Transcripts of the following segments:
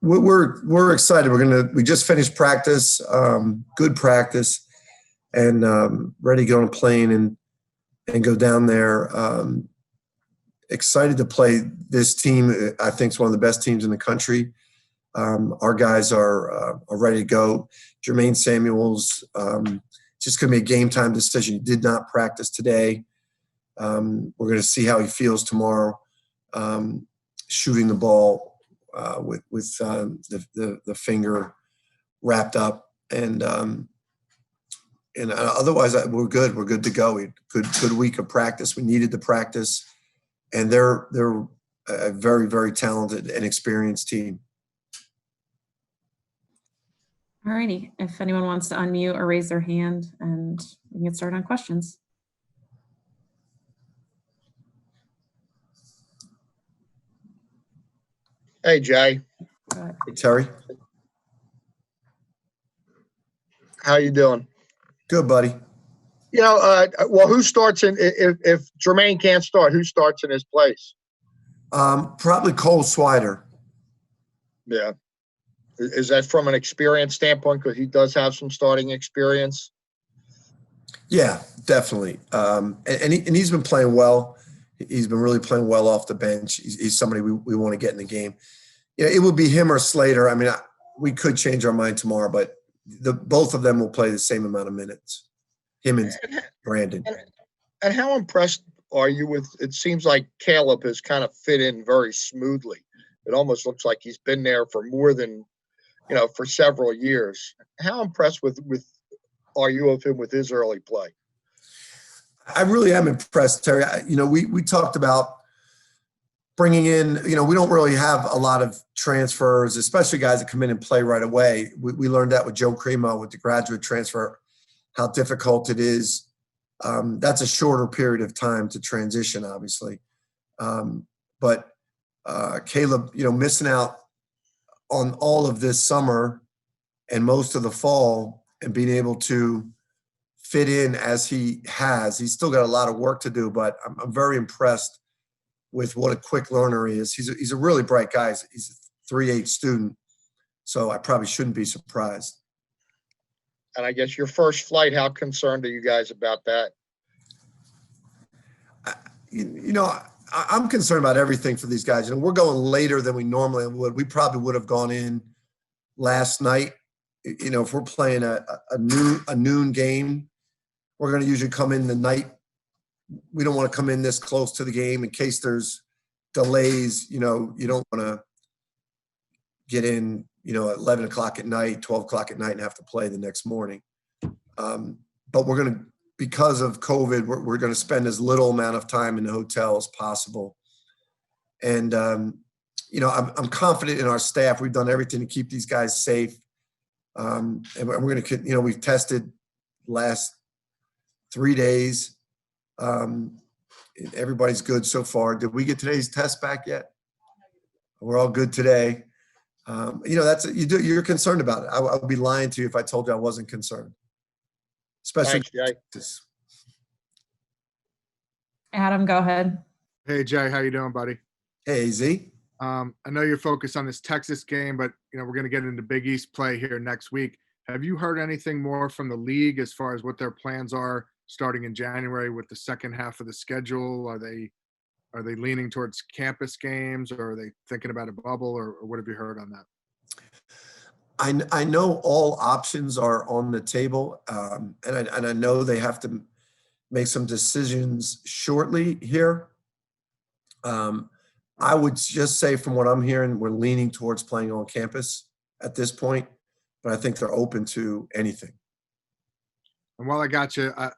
We're excited. We just finished practice, good practice, and ready to get on a plane and go down there. Excited to play this team. I think it's one of the best teams in the country. Our guys are ready to go. Jermaine Samuels, just going to be a game time decision. He did not practice today. We're going to see how he feels tomorrow, shooting the ball with the finger wrapped up, and otherwise we're good. We're good to go. We good week of practice. We needed the practice, and they're a very, very talented and experienced team. All righty. If anyone wants to unmute or raise their hand, and we can get started on questions. Hey, Jay. Hey, Terry. How you doing? Good, buddy. You know, well, who starts if Jermaine can't start, who starts in his place? Probably Cole Swider. Yeah. Is that from an experience standpoint? Because he does have some starting experience. Yeah, definitely. And he's been playing well. He's been really playing well off the bench. He's somebody we want to get in the game. Yeah, it would be him or Slater. I mean, we could change our mind tomorrow, but both of them will play the same amount of minutes. Him and Brandon. And how impressed are you with? It seems like Caleb has kind of fit in very smoothly. It almost looks like he's been there for more than, for several years. How impressed are you of him with his early play? I really am impressed, Terry. We talked about bringing in, we don't really have a lot of transfers, especially guys that come in and play right away. We learned that with Joe Cremo with the graduate transfer, how difficult it is. That's a shorter period of time to transition, obviously. But Caleb, missing out on all of this summer and most of the fall and being able to fit in as he has. He's still got a lot of work to do, but I'm very impressed with what a quick learner he is. He's a really bright guy. He's a 3.8 student, so I probably shouldn't be surprised. And I guess your first flight, how concerned are you guys about that? I'm concerned about everything for these guys. We're going later than we normally would. We probably would have gone in last night. If we're playing a noon game, we're going to usually come in the night. We don't want to come in this close to the game in case there's delays. You don't want to get in, at 11 o'clock at night, 12 o'clock at night and have to play the next morning. But we're going to, because of COVID, we're going to spend as little amount of time in the hotel as possible. And, I'm confident in our staff. We've done everything to keep these guys safe. And we're going to, we've tested last 3 days. Everybody's good so far. Did we get today's test back yet? We're all good today. You're concerned about it. I would be lying to you if I told you I wasn't concerned. Especially Thanks, Jay. Adam, go ahead. Hey, Jay, how you doing, buddy? Hey, Z. I know you're focused on this Texas game, but we're going to get into Big East play here next week. Have you heard anything more from the league as far as what their plans are starting in January with the second half of the schedule? Are they leaning towards campus games, or are they thinking about a bubble, or what have you heard on that? I know all options are on the table, and I know they have to make some decisions shortly here. I would just say from what I'm hearing, we're leaning towards playing on campus at this point, but I think they're open to anything. And while I got you, I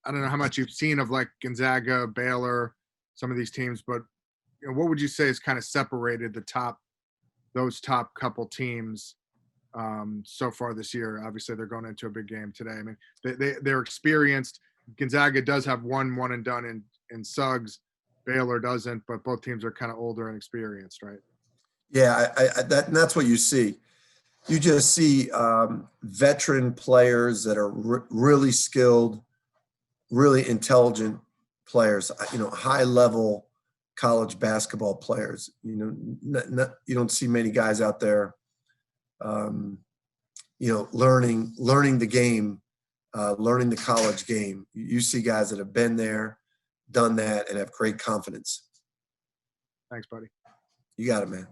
don't know how much you've seen of like Gonzaga, Baylor, some of these teams, but what would you say has kind of separated those top couple teams so far this year? Obviously, they're going into a big game today. I mean, they're experienced. Gonzaga does have one and done in Suggs. Baylor doesn't, but both teams are kind of older and experienced, right? Yeah, that's what you see. You just see veteran players that are really skilled, really intelligent players, high level college basketball players. You know, you don't see many guys out there, you know, learning the game, learning the college game. You see guys that have been there, done that, and have great confidence. Thanks, buddy. You got it, man.